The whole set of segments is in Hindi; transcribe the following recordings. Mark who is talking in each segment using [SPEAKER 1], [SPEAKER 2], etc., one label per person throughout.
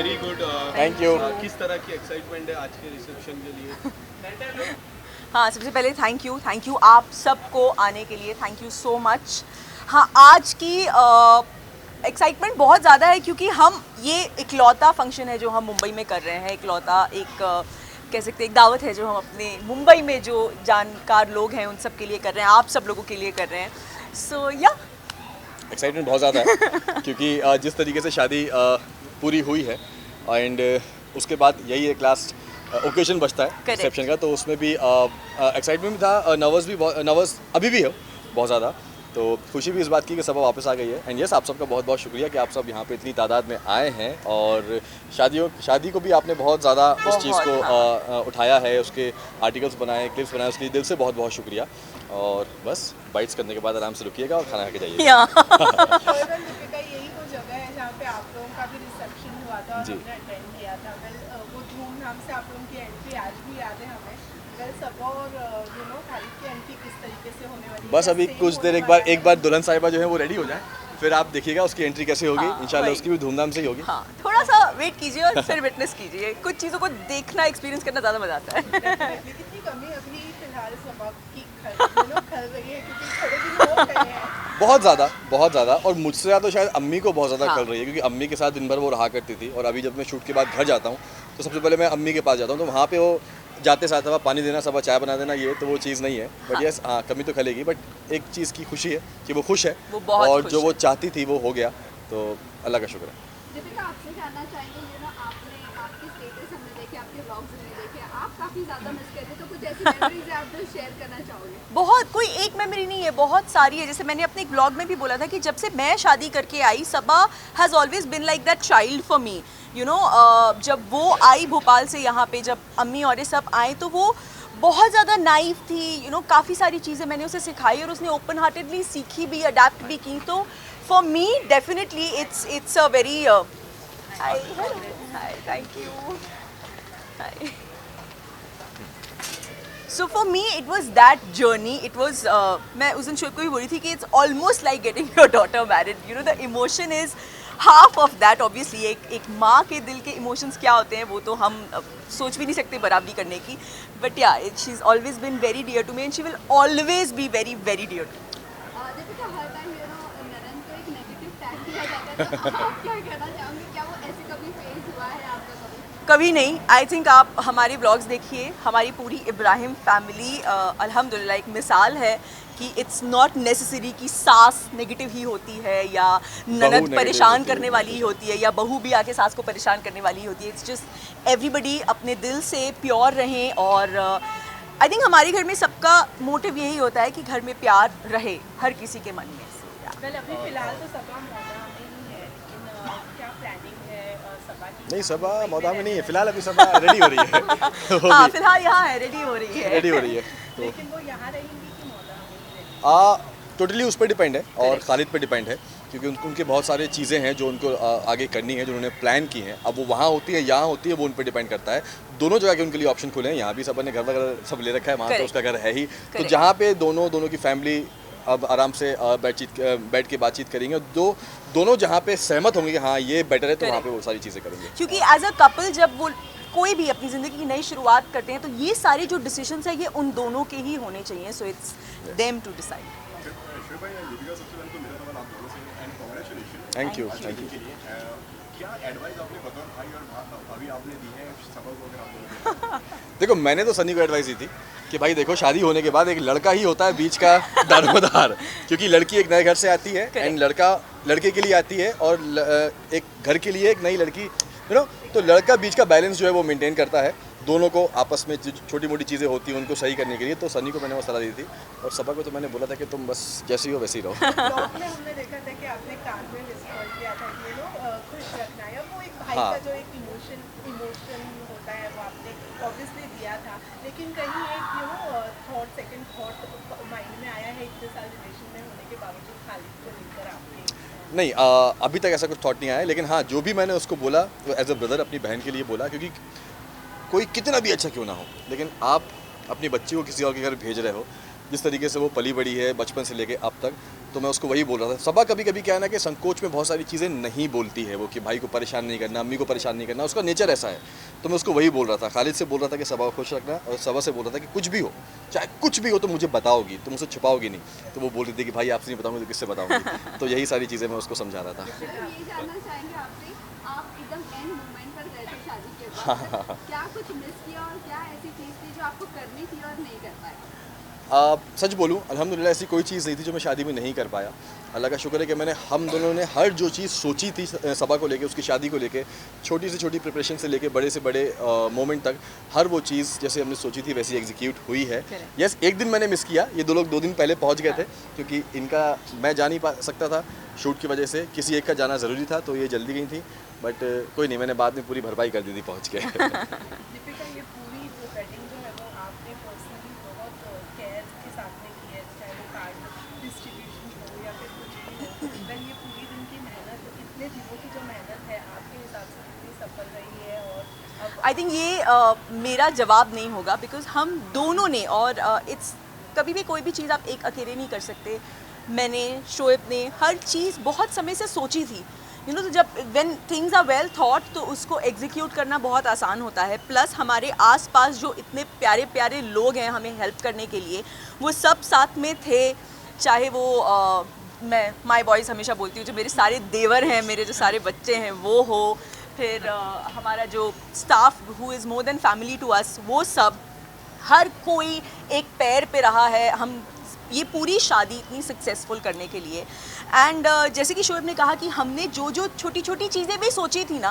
[SPEAKER 1] Very good.
[SPEAKER 2] Thank you.
[SPEAKER 1] किस तरह की एक्साइटमेंट है आज के रिसेप्शन के लिए?
[SPEAKER 3] हाँ, सबसे पहले थैंक यू आप सबको आने के लिए, थैंक यू सो मच। हाँ, आज की एक्साइटमेंट बहुत ज़्यादा है क्योंकि हम ये इकलौता फंक्शन है जो हम मुंबई में कर रहे हैं, इकलौता एक कह सकते हैं एक दावत है जो हम अपने मुंबई में जो जानकार लोग हैं उन सब के लिए कर रहे हैं, आप सब लोगों के लिए कर रहे हैं। सो या
[SPEAKER 2] एक्साइटमेंट बहुत ज़्यादा है क्योंकि जिस तरीके से शादी पूरी हुई है एंड उसके बाद यही एक लास्ट ओकेजन बचता है रिसेप्शन का, तो उसमें भी एक्साइटमेंट भी था, नर्वस अभी भी है बहुत ज़्यादा। तो खुशी भी इस बात की कि सब वापस आ गई है एंड यस आप सबका बहुत बहुत शुक्रिया कि आप सब यहाँ पे इतनी तादाद में आए हैं और शादी को भी आपने बहुत ज़्यादा उस चीज़ को उठाया है, उसके आर्टिकल्स बनाए, क्लिप्स बनाए, उसके लिए दिल से बहुत बहुत शुक्रिया। और बस बाइट्स करने के बाद आराम से रुकिएगा और खाना खा के जाइएगा।
[SPEAKER 4] यही वो जगह है जहाँ पे आप लोगों का भी रिसेप्शन हुआ था और हमने अटेंड किया था। वो धूमधाम से आप लोगों की एंट्री आज भी याद है हमें। सब और खालिद की एंट्री किस तरीके से होने वाली है?
[SPEAKER 2] बस अभी कुछ देर एक बार दुल्हन साहिबा जो है वो रेडी हो जाए, फिर आप देखिएगा उसकी एंट्री कैसे होगी। इंशाल्लाह उसकी भी धूमधाम से ही होगी।
[SPEAKER 3] हाँ, थोड़ा सा वेट कीजिए और फिर विटनेस कीजिए, कुछ चीज़ों को देखना, एक्सपीरियंस करना ज़्यादा मजा आता है।
[SPEAKER 4] कितनी कमी अभी फिलहाल सबक की खल रही है क्योंकि थोड़े दिन हो गए हैं।
[SPEAKER 2] बहुत ज़्यादा और मुझसे ज़्यादा तो शायद अम्मी को बहुत ज़्यादा खल रही है क्योंकि अम्मी के साथ दिन भर वो रहा करती थी और अभी जब मैं शूट के बाद घर जाता हूँ तो सबसे पहले मैं अम्मी के पास जाता हूँ, तो वहाँ पे वो जाते साथ सब पानी देना, सब चाय बना देना, ये तो वो चीज़ नहीं है। बट यस हाँ, कमी तो खलेगी, बट एक चीज़ की खुशी है कि वो खुश है और जो वो चाहती थी वो हो गया, तो अल्लाह का शुक्र है।
[SPEAKER 5] दीपिका, आपसे जानना चाहेंगे आपने आपके स्टेटस हमने देखे, आपके व्लॉग्स हमने देखे, आप काफ़ी ज़्यादा मिस करते, तो कुछ ऐसी मेमोरीज आप जो शेयर करना चाहोगे?
[SPEAKER 3] बहुत, कोई एक मेमोरी नहीं है, बहुत सारी है। जैसे मैंने अपने एक ब्लॉग में भी बोला था कि जब से मैं शादी करके आई, Saba has always been like that child for me, you know. जब वो आई भोपाल से यहाँ पे, जब अम्मी और ये सब आए तो वो बहुत ज़्यादा नाइव थी, यू नो। काफ़ी सारी चीज़ें मैंने उसे सिखाई और उसने ओपन हार्टेडली सीखी भी, अडेप्ट भी की। तो for me definitely it's a very hi thank you hi. So for me it was that journey, it was मैं उस दिन शोएब को भी बोली थी कि it's almost like getting your daughter married, you know, the emotion is half of that obviously। एक माँ के दिल के इमोशंस क्या होते हैं वो तो हम सोच भी नहीं सकते बराबरी करने की, but yeah she's always been very dear to me and she will always be very very dear to me।
[SPEAKER 5] Deepika, हर टाइम ननन को एक नेगेटिव टैग दिया जाता है, तो आप क्या कहना चाहोगे? क्या वो ऐसे कभी फेस हुआ है आपका
[SPEAKER 3] कभी नहीं। आई थिंक आप हमारे व्लॉग्स देखिए, हमारी पूरी इब्राहिम फैमिली अल्हम्दुलिल्लाह एक मिसाल है कि इट्स नॉट नेसेसरी कि सास नेगेटिव ही होती है या ननद परेशान करने वाली ही होती है या बहू भी आके सास को परेशान करने वाली होती है। इट्स जस्ट एवरीबडी अपने दिल से प्योर रहें और आई थिंक हमारे घर में सबका मोटिव यही होता है कि घर में प्यार रहे हर किसी के मन में।
[SPEAKER 4] अभी फिलहाल तो सबा मौदा में ही है, लेकिन क्या प्लानिंग है सबा की?
[SPEAKER 2] नहीं, सबा मौदा में नहीं है फिलहाल, अभी सबा रेडी हो रही है।
[SPEAKER 3] हाँ, फिलहाल यहाँ है, रेडी हो रही है।
[SPEAKER 2] तो
[SPEAKER 4] लेकिन वो यहाँ रहेंगी कि मौदा में ही रहेंगी?
[SPEAKER 2] टोटली उस पर डिपेंड है और खालिद पे डिपेंड है क्योंकि उनके बहुत सारे चीज़ें हैं जो उनको आगे करनी है, जो उन्होंने प्लान की हैं। अब वो वहाँ होती है यहाँ होती है, वो उन पर डिपेंड करता है। दोनों जगह के उनके लिए ऑप्शन खुले हैं, यहाँ भी सब ने घर वगैरह सब ले रखा है, वहाँ तो उसका घर है ही, तो जहाँ पे दोनों की फैमिली अब आराम से बैठ के बातचीत करेंगे, दोनों जहाँ पे सहमत होंगे कि हाँ ये बेटर है, तो वहाँ पे वो सारी चीज़ें करेंगे।
[SPEAKER 3] क्योंकि एज अ कपल जब वो कोई भी अपनी ज़िंदगी की नई शुरुआत करते हैं तो ये सारे जो डिसीजंस है ये उन दोनों के ही होने चाहिए। So it's them to decide.
[SPEAKER 2] Thank you.
[SPEAKER 1] क्या एडवाइस आपने बतौर भाई और अभी आपने दी है सबा को? अगर आप
[SPEAKER 2] देखो, मैंने तो सनी को एडवाइस दी थी कि भाई देखो, शादी होने के बाद एक लड़का ही होता है बीच का दारोमदार, क्योंकि लड़की एक नए घर से आती है एंड लड़का लड़के के लिए आती है और एक घर के लिए एक नई लड़की, यू नो। तो लड़का बीच का बैलेंस जो है वो मेंटेन करता है, दोनों को आपस में छोटी मोटी चीज़ें होती हैं उनको सही करने के लिए। तो सनी को मैंने वो सलाह दी थी और सबा को तो मैंने बोला था कि तुम बस जैसी हो वैसी रहो।
[SPEAKER 4] ब्लॉग में हमने देखा था कि आपने कान में विस्पर किया था कि खुश रखना है, वो एक भाई का जो एक इमोशन होता है वो आपने ऑब्वियसली दिया था, लेकिन कहीं एक सेकंड थॉट माइंड में आया है इतने साल रिलेशन में होने के बावजूद खालिद को लेकर आपके?
[SPEAKER 2] नहीं, अभी तक ऐसा कुछ थॉट नहीं आया, लेकिन हाँ जो भी मैंने उसको बोला वो एज अ ब्रदर अपनी बहन के लिए बोला, क्योंकि कोई कितना भी अच्छा क्यों ना हो, लेकिन आप अपनी बच्ची को किसी और के घर भेज रहे हो, जिस तरीके से वो पली बड़ी है बचपन से लेके अब तक, तो मैं उसको वही बोल रहा था। सबा कभी कभी क्या है ना कि संकोच में बहुत सारी चीज़ें नहीं बोलती है वो, कि भाई को परेशान नहीं करना, अम्मी को परेशान नहीं करना, उसका नेचर ऐसा है। तो मैं उसको वही बोल रहा था, खालिद से बोल रहा था कि सबा को खुश रखना, और सबा से बोल रहा था कि कुछ भी हो, चाहे कुछ भी हो तो मुझे बताओगी, तुम मुझसे छुपाओगी नहीं। तो वो बोल रही थी कि भाई आपसे नहीं बताऊंगी तो किससे बताऊंगी। तो यही सारी चीज़ें मैं उसको समझा रहा था।
[SPEAKER 5] ये जानना चाहेंगे आपसे, आप एकदम एंड मोमेंट पर गए थे शादी के बाद, क्या कुछ मिस किया और क्या ऐसी चीज़ थी जो आपको करनी थी और नहीं कर पाए?
[SPEAKER 2] सच बोलूं, अल्हम्दुलिल्लाह ऐसी कोई चीज़ नहीं थी जो मैं शादी में नहीं कर पाया। अल्लाह का शुक्र है कि मैंने, हम दोनों ने हर जो चीज़ सोची थी सबा को लेके, उसकी शादी को लेके, छोटी से छोटी प्रिपरेशन से लेके बड़े से बड़े मोमेंट तक, हर वो चीज़ जैसे हमने सोची थी वैसी एग्जीक्यूट हुई है। यस, एक दिन मैंने मिस किया, ये दो लोग 2 दिन पहले पहुंच गए थे, क्योंकि इनका मैं जा नहीं पा सकता था शूट की वजह से, किसी एक का जाना ज़रूरी था, तो ये जल्दी गई थी। बट कोई नहीं, मैंने बाद में पूरी भरपाई कर दी थी पहुँच के।
[SPEAKER 4] दीपिका, ये पूरी जो वेडिंग जो है वो आपने पर्सनली बहुत केयर के साथ में की है, चाहे वो कार्ड डिस्ट्रीब्यूशन हो या फिर कुछ भी हो। अगर ये पूरी दिन की मेहनत, इतने दिनों की जो मेहनत है, आपके हिसाब से कितनी सफल रही है? और अब
[SPEAKER 3] आई थिंक ये मेरा जवाब नहीं होगा, बिकॉज हम दोनों ने, और इट्स कभी भी कोई भी चीज़ आप एक अकेले नहीं कर सकते। मैंने, शोएब ने हर चीज़ बहुत समय से सोची थी, यू नो। तो जब when things are well thought तो उसको एग्जीक्यूट करना बहुत आसान होता है। प्लस हमारे आसपास जो इतने प्यारे प्यारे लोग हैं हमें हेल्प करने के लिए, वो सब साथ में थे। चाहे वो मैं माय बॉयज़ हमेशा बोलती हूँ, जो मेरे सारे देवर हैं, मेरे जो सारे बच्चे हैं वो हो, फिर हमारा जो staff who is more than family to us, वो सब, हर कोई एक पैर पे रहा है हम ये पूरी शादी इतनी सक्सेसफुल करने के लिए। एंड जैसे कि शोएब ने कहा कि हमने जो जो छोटी छोटी चीज़ें भी सोची थी ना,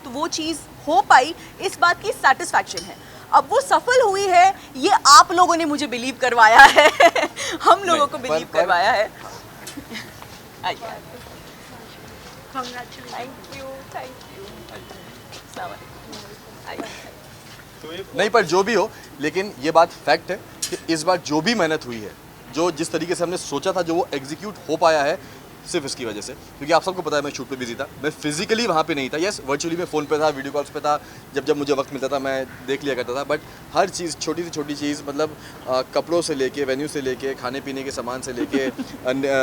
[SPEAKER 3] तो वो चीज़ हो पाई, इस बात की सेटिस्फैक्शन है। अब वो सफल हुई है, ये आप लोगों ने मुझे बिलीव करवाया है। हम लोगों को बिलीव करवाया है। आइए, थैंक यू, थैंक यू।
[SPEAKER 2] नहीं, पर जो भी हो, लेकिन ये बात फैक्ट है कि इस बार जो भी मेहनत हुई है, जो जिस तरीके से हमने सोचा था, जो वो एग्जीक्यूट हो पाया है, सिर्फ इसकी वजह से। क्योंकि आप सबको पता है मैं शूट पे बिजी था, मैं फिजिकली वहाँ पे नहीं था। यस, वर्चुअली मैं फ़ोन पे था, वीडियो कॉल्स पे था, जब जब मुझे वक्त मिलता था मैं देख लिया करता था। बट हर चीज़, छोटी से छोटी चीज़, मतलब कपड़ों से लेके, वेन्यू से लेके, खाने पीने के सामान से लेके,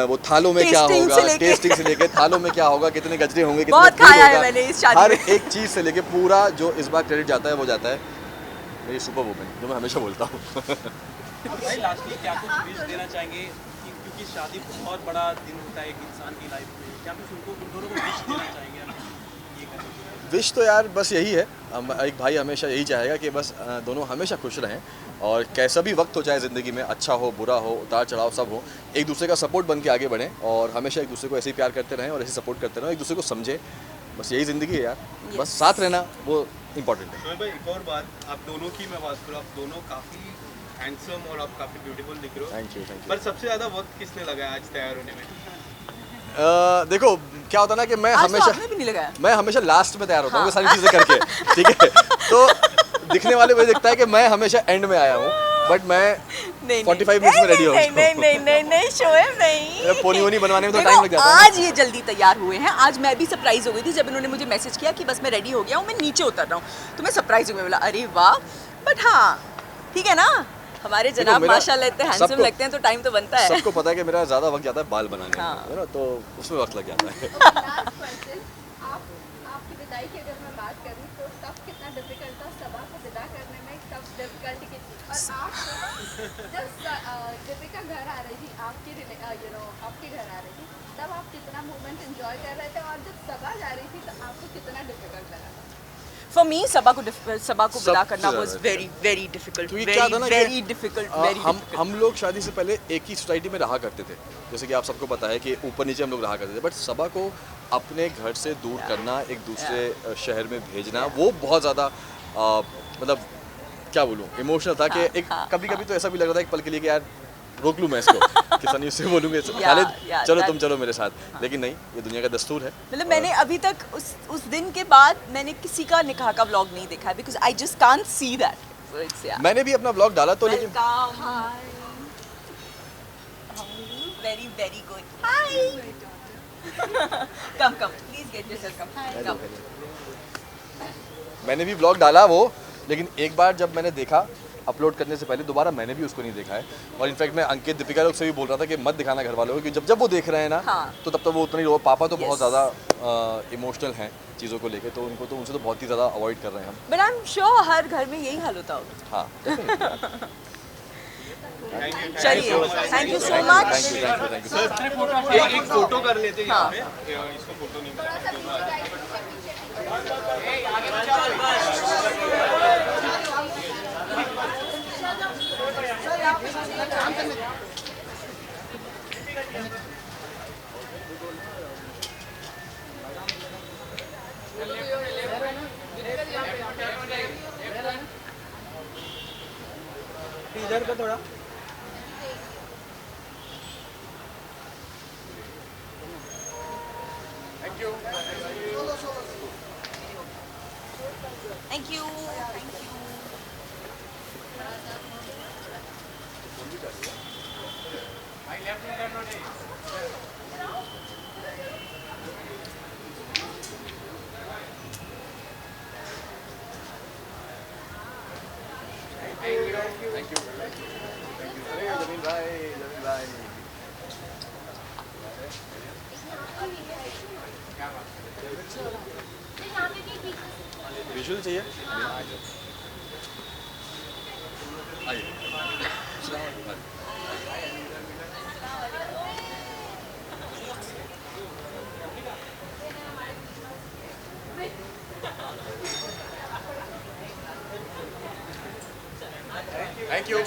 [SPEAKER 2] वो थालों में क्या होगा, टेस्टिंग से लेके, थालों में क्या होगा, कितने गजरे होंगे, कितने
[SPEAKER 3] बहुत खाया है मैंने इस शादी
[SPEAKER 2] हर
[SPEAKER 3] में।
[SPEAKER 2] एक चीज़ से लेके पूरा जो इस बार क्रेडिट जाता है वो जाता है मेरी सुपर वुमेन, जो मैं हमेशा बोलता हूँ।
[SPEAKER 6] भाई लास्टली क्या कुछ विश देना चाहेंगे कि क्योंकि शादी बहुत बड़ा दिन होता है एक इंसान की लाइफ में, क्या कुछ उनको, उन दोनों को विश देना चाहेंगे ये करने के लिए?
[SPEAKER 2] विश तो यार बस यही है, एक भाई हमेशा यही चाहेगा कि बस दोनों हमेशा खुश रहें, और कैसा भी वक्त हो चाहे ज़िंदगी में, अच्छा हो बुरा हो, उतार चढ़ाव सब हो, एक दूसरे का सपोर्ट बन के आगे बढ़ें, और हमेशा एक दूसरे को ऐसे ही प्यार करते रहें और ऐसे सपोर्ट करते रहें, एक दूसरे को समझें। बस यही ज़िंदगी है यार, बस साथ रहना वो इम्पोर्टेंट है।
[SPEAKER 6] शोएब भाई, एक और बात, आप दोनों की मैं बात करूँ, आप दोनों काफ़ी हैंडसम और आप काफ़ी ब्यूटीफुल दिख रहे हो।
[SPEAKER 2] Thank you, thank you.
[SPEAKER 6] पर सबसे ज़्यादा वक्त किसने लगाया आज तैयार होने में?
[SPEAKER 2] देखो क्या होता है ना कि मैं
[SPEAKER 3] आज तो
[SPEAKER 2] हमेशा,
[SPEAKER 3] आपने भी नहीं लगाया।
[SPEAKER 2] मैं हमेशा लास्ट में तैयार होता हूँ, ये सारी चीज़ें करके, ठीक है। तो दिखने वाले को दिखता है कि मैं हमेशा एंड में आया हूँ, बट मैं 45 मिनट्स में रेडी हो
[SPEAKER 3] नहीं नहीं नहीं नहीं नहीं शोएब नहीं।
[SPEAKER 2] पोनी वोनी बनवाने में तो
[SPEAKER 3] देखो,
[SPEAKER 2] टाइम लग जाता है।
[SPEAKER 3] आज ये जल्दी तैयार हुए हैं। आज मैं भी सरप्राइज हो गई थी जब इन्होंने मुझे मैसेज किया कि बस मैं रेडी हो गया हूँ, मैं नीचे उतर रहा हूँ, तो मैं सरप्राइज हो गई, बोला अरे वाह। बट हाँ ठीक है ना, हमारे जनाब माशाल्लाह इतने हैंडसम लगते हैं, तो टाइम तो बनता है।
[SPEAKER 2] सबको पता है कि मेरा ज़्यादा वक्त जाता है बाल बनाने
[SPEAKER 3] हाँ।
[SPEAKER 2] में, है ना, तो उसमें वक्त लग जाता है।
[SPEAKER 5] लास्ट क्वेश्चन, आपकी विदाई की अगर मैं बात करूँ तो तब कितना डिफिकल्ट था सबा को विदा करने में, तब डिफिकल्टी कितनी, और आप जब दीपिका घर आ रही थी, आपके घर आ रही थी, तब आप कितना मोमेंट एंजॉय कर रहे थे, और जब सबा जा रही थी तो आपको कितना डिफिकल्ट लगा?
[SPEAKER 3] फॉर मी सबा को विदा करना
[SPEAKER 2] सबसे
[SPEAKER 3] वाज
[SPEAKER 2] ज़्यादा
[SPEAKER 3] वेरी वेरी डिफिकल्ट,
[SPEAKER 2] क्योंकि क्या था ना कि,
[SPEAKER 3] वेरी डिफिकल्ट, वेरी
[SPEAKER 2] हम लोग शादी से पहले एक ही सोसाइटी में रहा करते थे, जैसे कि आप सबको पता है कि ऊपर नीचे हम लोग रहा करते थे। बट सबा को अपने घर से दूर करना, एक दूसरे शहर में भेजना, वो बहुत ज़्यादा मतलब क्या बोलूँ, इमोशनल था कि एक कभी कभी तो ऐसा भी लग रहा था एक पल के लिए कि यार रोक लूँ मैं इसको, कि सनी से बोलूँगे खालिद चलो तुम चलो मेरे साथ, लेकिन नहीं, ये दुनिया का दस्तूर है।
[SPEAKER 3] मतलब मैंने अभी तक उस दिन के बाद मैंने किसी का निकाह का व्लॉग नहीं देखा है, because I just can't see that.
[SPEAKER 2] मैंने भी अपना व्लॉग डाला तो, लेकिन
[SPEAKER 3] very very good, hi, come come please get yourself, come.
[SPEAKER 2] मैंने भी व्लॉग डाला वो, लेकिन एक बार जब मैंने देखा अपलोड करने से पहले दोबारा मैंने भी उसको नहीं देखा है। और इनफैक्ट मैं अंकित दीपिका लोग से भी बोल रहा था कि मत दिखाना घर वालों को, क्योंकि जब वो देख रहे हैं ना
[SPEAKER 3] हाँ।
[SPEAKER 2] तो तब तक वो उतना ही रो, पापा तो बहुत
[SPEAKER 3] Yes.
[SPEAKER 2] ज़्यादा इमोशनल हैं चीज़ों को लेके, तो उनको तो उनसे तो बहुत ही ज़्यादा अवॉइड कर रहे हैं हम।
[SPEAKER 3] बट आई एम श्योर हर घर में यही हाल होता होगा।
[SPEAKER 2] हाँ definitely.
[SPEAKER 3] चलिए, thank you so much.
[SPEAKER 2] Thank you sir.
[SPEAKER 6] एक फोटो कर लेते हैं
[SPEAKER 3] हाँ।
[SPEAKER 6] यहाँ पे इसको फोटो नहीं मिला इधर का थोड़ा
[SPEAKER 3] thank you, thank you.
[SPEAKER 2] Thank you. अरे जमीन भाई। विजुअल चाहिए? आइए। Thank you.